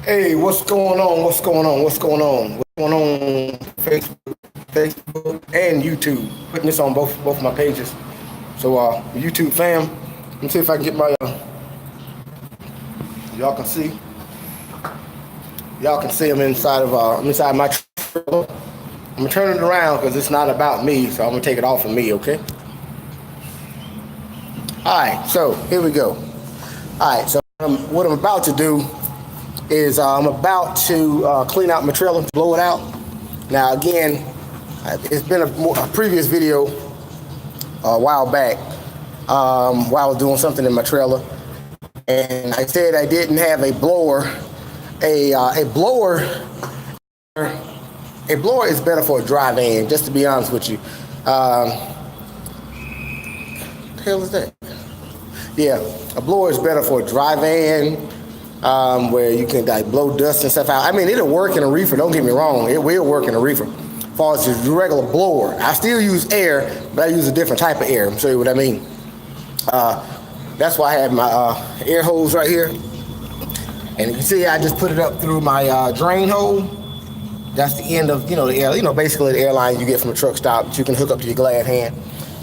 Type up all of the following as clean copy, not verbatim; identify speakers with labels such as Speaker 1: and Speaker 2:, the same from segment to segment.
Speaker 1: Hey, what's going on? What's going on? What's going on? What's going on? Facebook and YouTube. Putting this on both my pages. So, YouTube fam, let me see if I can get my. Y'all can see. Y'all can see I'm inside of. I'm inside my trailer. I'm gonna turn it around because it's not about me, so I'm gonna take it off of me. Okay. All right. So here we go. All right. So what I'm about to do is I'm about to clean out my trailer, blow it out. Now again, it's been a previous video a while back while I was doing something in my trailer, and I said I didn't have a blower. A blower is better for a dry van, just to be honest with you. The hell is that? Yeah, a blower is better for a dry van, where you can like blow dust and stuff out. I mean, it'll work in a reefer. Don't get me wrong, it will work in a reefer. As far as the regular blower, I still use air, but I use a different type of air. I'm show you what I mean. That's why I have my air hose right here, and you can see I just put it up through my drain hole. That's the end of the air. Basically the airline you get from a truck stop that you can hook up to your glad hand.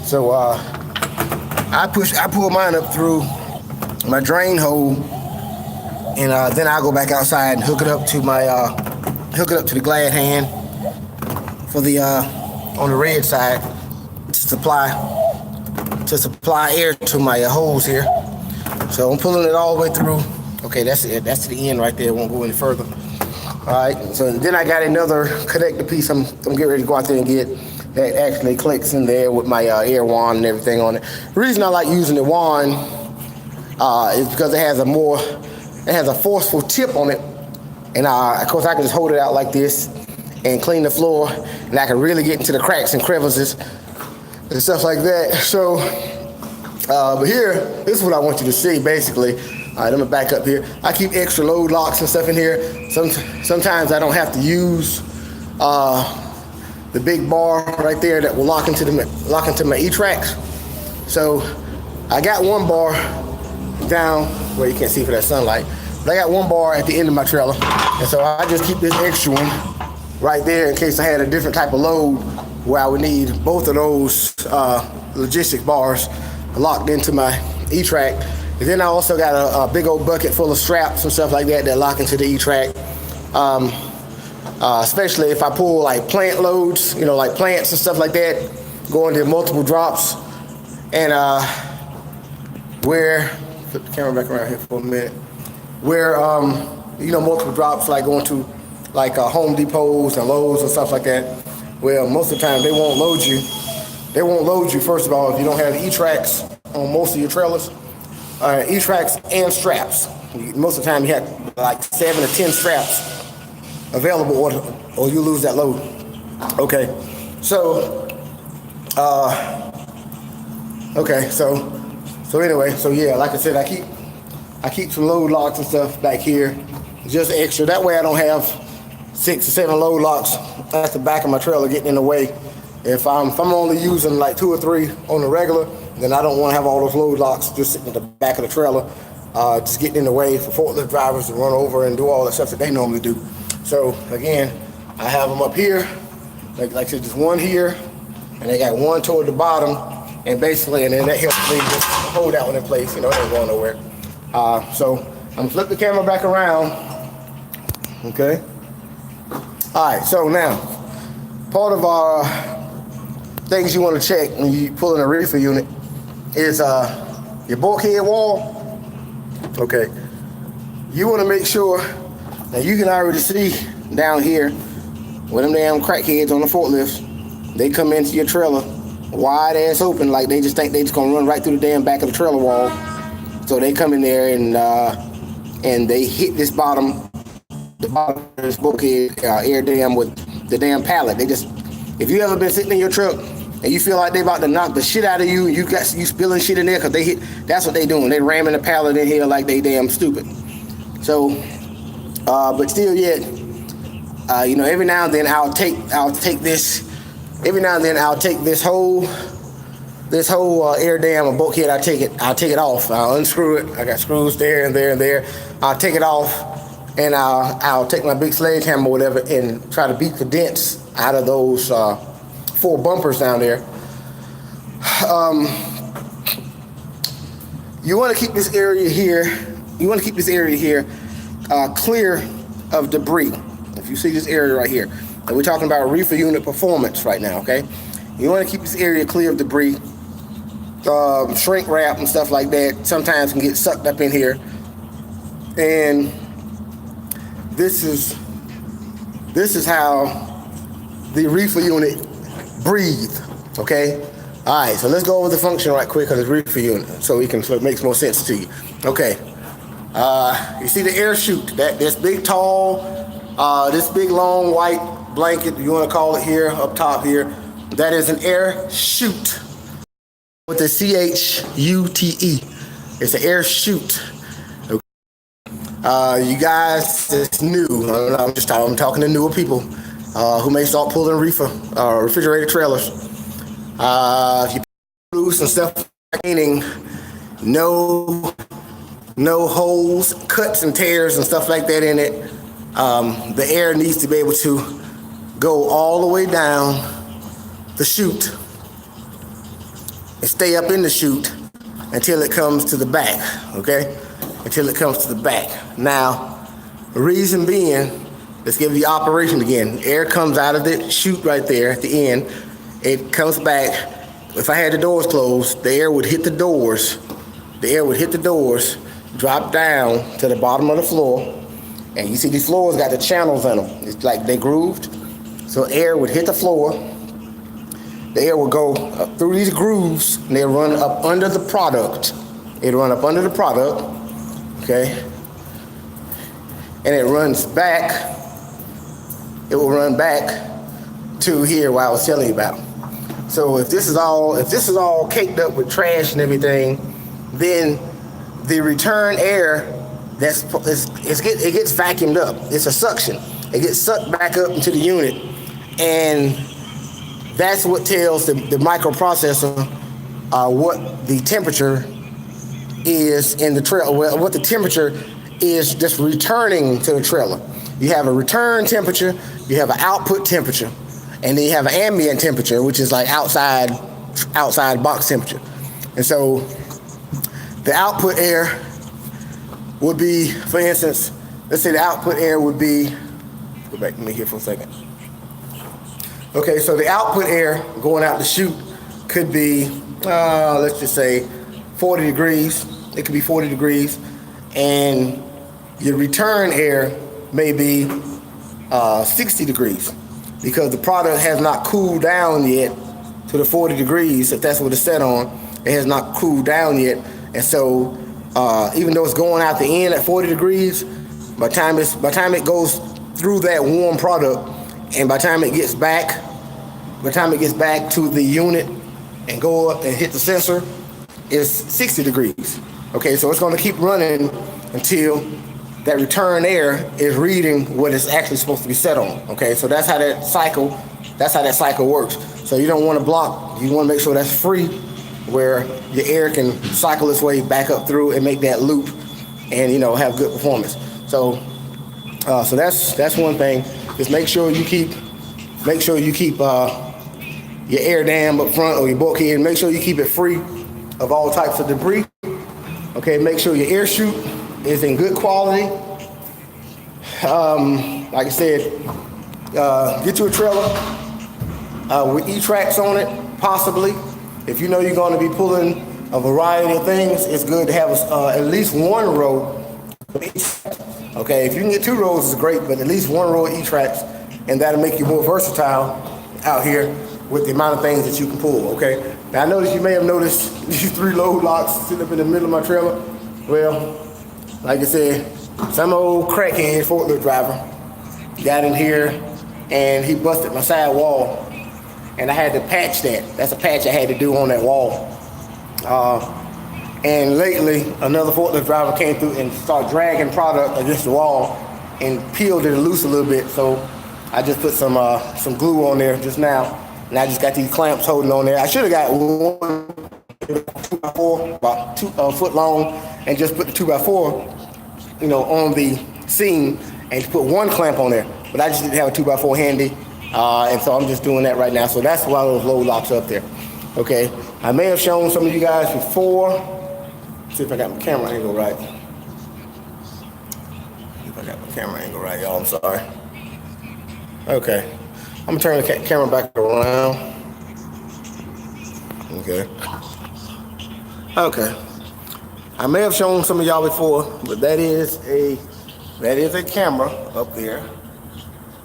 Speaker 1: So I pull mine up through my drain hole. And then I'll go back outside and hook it up to the glad hand for the on the red side to supply air to my hose here. So I'm pulling it all the way through. Okay, that's it. That's to the end right there. It won't go any further. All right. So then I got another connector piece. I'm getting ready to go out there and get that actually clicks in there with my air wand and everything on it. The reason I like using the wand is because it has a forceful tip on it, and of course I can just hold it out like this and clean the floor, and I can really get into the cracks and crevices and stuff like that. So, but here, this is what I want you to see basically. All right, I'm gonna back up here. I keep extra load locks and stuff in here. Sometimes I don't have to use the big bar right there that will lock into my E-tracks. So I got one bar down where you can't see for that sunlight, but I got one bar at the end of my trailer, and so I just keep this extra one right there in case I had a different type of load where I would need both of those logistics bars locked into my E-track. And then I also got a big old bucket full of straps and stuff like that lock into the E-track, especially if I pull like plant loads, like plants and stuff like that, going to multiple drops, and where flip the camera back around here for a minute. Where multiple drops, like going to like Home Depots and Lowe's and stuff like that. Well, most of the time they won't load you. They won't load you, first of all, if you don't have E-tracks on most of your trailers. E-tracks and straps. Most of the time you have like 7 or 10 straps available, or you lose that load. Okay, so So anyway, so yeah, like I said, I keep some load locks and stuff back here, just extra. That way I don't have 6 or 7 load locks at the back of my trailer getting in the way. If I'm only using like 2 or 3 on the regular, then I don't want to have all those load locks just sitting at the back of the trailer, just getting in the way for forklift drivers to run over and do all the stuff that they normally do. So again, I have them up here, like I said, just one here, and they got one toward the bottom. And basically, and then that helps me just hold that one in place. It ain't going nowhere. So I'm gonna flip the camera back around. Okay. All right. So now, part of our things you want to check when you pull in a reefer unit is your bulkhead wall. Okay. You want to make sure that you can already see down here where them damn crackheads on the forklifts, they come into your trailer wide ass open, like they just think they just gonna run right through the damn back of the trailer wall. So they come in there and they hit the bottom of this bulkhead air dam with the damn pallet. If you ever been sitting in your truck and you feel like they about to knock the shit out of you, you spilling shit in there because that's what they doing. They ramming the pallet in here like they damn stupid. So, but still yet, every now and then I'll take this. Every now and then I'll take this whole air dam or bulkhead. I'll take it off. I'll unscrew it. I got screws there and there and there. I'll take it off and I'll take my big sledgehammer or whatever and try to beat the dents out of those 4 bumpers down there. You want to keep this area here. Clear of debris. If you see this area right here, and we're talking about reefer unit performance right now, okay? You want to keep this area clear of debris. Shrink wrap and stuff like that sometimes can get sucked up in here, and this is how the reefer unit breathe. Okay. All right. So let's go over the function right quick of the reefer unit, so it makes more sense to you. Okay. You see the air chute, this big tall, this big long white blanket, you want to call it here up top here. That is an air chute with the C-H-U-T-E. It's an air chute. You guys that's new, I'm talking to newer people who may start pulling reefer refrigerated trailers. If you loose and stuff, meaning no holes, cuts and tears and stuff like that in it, the air needs to be able to go all the way down the chute and stay up in the chute until it comes to the back, okay? Until it comes to the back. Now, the reason being, let's give you the operation again. Air comes out of the chute right there at the end. It comes back. If I had the doors closed, the air would hit the doors. Drop down to the bottom of the floor. And you see these floors got the channels in them. It's like they grooved. So air would hit the floor. The air will go up through these grooves, and they run up under the product. Okay? And it runs back. It will run back to here where I was telling you about. So if this is all caked up with trash and everything, then the return air it gets vacuumed up. It's a suction. It gets sucked back up into the unit, and that's what tells the microprocessor what the temperature is in the trailer. Well, what the temperature is just returning to the trailer. You have a return temperature, you have an output temperature, and then you have an ambient temperature, which is like outside box temperature. And so the output air would be, for instance, let's say the output air would be, go back to me here for a second. Okay, so the output air going out the chute could be, let's just say 40 degrees. It could be 40 degrees. And your return air may be 60 degrees, because the product has not cooled down yet to the 40 degrees. If that's what it's set on, it has not cooled down yet. And so even though it's going out the end at 40 degrees, by the time it goes through that warm product, and by the time it gets back to the unit and go up and hit the sensor, it's 60 degrees. Okay, so it's going to keep running until that return air is reading what it's actually supposed to be set on. Okay, so that's how that cycle works. So you don't want to block. You want to make sure that's free, where your air can cycle its way back up through and make that loop, and have good performance. So that's one thing. Just make sure you keep your air dam up front, or your bulkhead. Make sure you keep it free of all types of debris. Okay, make sure your air chute is in good quality. Like I said, get you a trailer with E-tracks on it, possibly. If you know you're going to be pulling a variety of things, it's good to have at least one row of E-tracks. Okay, if you can get 2 rows, it's great, but at least 1 row of E-tracks, and that'll make you more versatile out here with the amount of things that you can pull. Okay. Now I noticed you may have noticed these 3 load locks sitting up in the middle of my trailer. Well, like I said, some old crackhead forklift driver got in here and he busted my side wall, and I had to patch that. That's a patch I had to do on that wall. And lately, another forklift driver came through and started dragging product against the wall and peeled it loose a little bit. So I just put some glue on there just now, and I just got these clamps holding on there. I should have got one 2x4, about 2 foot long, and just put the 2x4, on the seam and put one clamp on there. But I just didn't have a 2x4 handy, and so I'm just doing that right now. So that's why those load locks are up there. Okay, I may have shown some of you guys before. Let's see if I got my camera angle right. If I got my camera angle right, y'all, I'm sorry. Okay, I'm gonna turn the camera back around. Okay. Okay. I may have shown some of y'all before, but that is a camera up there,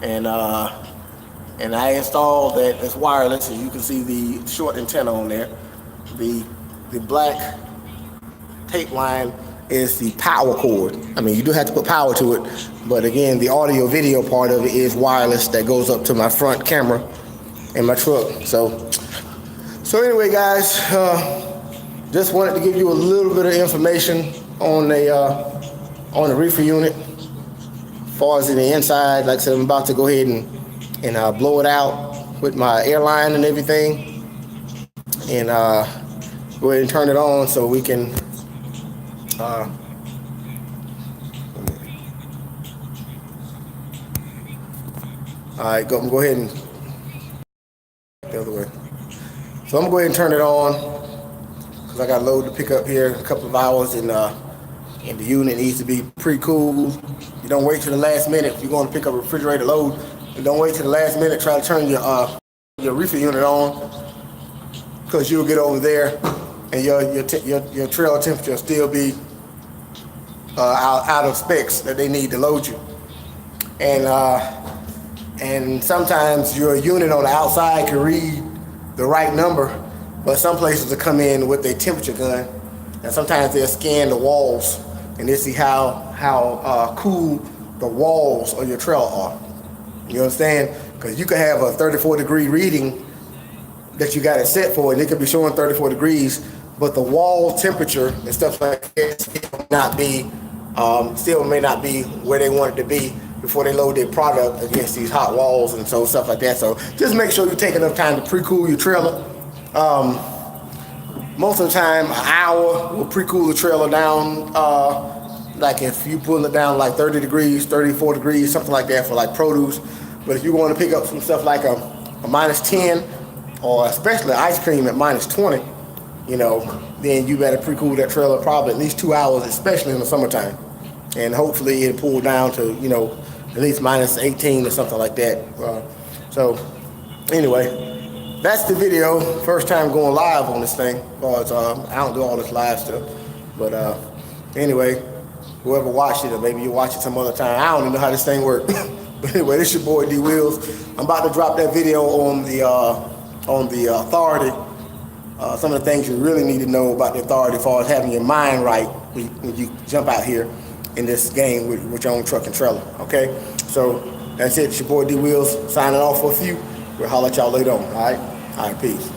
Speaker 1: and I installed that. It's wireless, and you can see the short antenna on there. The black tape line is the power cord. I mean, you do have to put power to it, but again, the audio video part of it is wireless that goes up to my front camera in my truck. So anyway, guys, just wanted to give you a little bit of information on the reefer unit. As far as in the inside, like I said, I'm about to go ahead and blow it out with my airline and everything, and go ahead and turn it on so we can. All right, go ahead and the other way. So I'm gonna go ahead and turn it on because I got a load to pick up here in a couple of hours, and the unit needs to be pre-cooled. You don't wait till the last minute if you're going to pick up a refrigerator load. You don't wait till the last minute try to turn your reefer unit on, because you'll get over there and your trailer temperature will still be out of specs that they need to load you. And sometimes your unit on the outside can read the right number, but some places will come in with a temperature gun, and sometimes they'll scan the walls and they see how cool the walls of your trailer are. You understand? Because you could have a 34-degree reading that you got it set for, and it could be showing 34 degrees, but the wall temperature and stuff like that still may not be where they want it to be before they load their product against these hot walls and so stuff like that. So just make sure you take enough time to pre-cool your trailer. Most of the time, an hour will pre-cool the trailer down. Like if you pull it down like 30 degrees, 34 degrees, something like that for like produce. But if you want to pick up some stuff like a -10, or especially ice cream at -20, then you better pre-cool that trailer probably at least 2 hours, especially in the summertime. And hopefully it'll pull down to, at least -18 or something like that. So anyway, that's the video. First time going live on this thing, because I don't do all this live stuff. But anyway, whoever watched it, or maybe you watch it some other time, I don't even know how this thing works. But anyway, this is your boy D Wheels. I'm about to drop that video on the authority. Some of the things you really need to know about the authority, as far as having your mind right when you jump out here in this game with your own truck and trailer. Okay, so that's it. It's your boy D Wheels signing off for a few. We'll holler at y'all later on. All right, peace.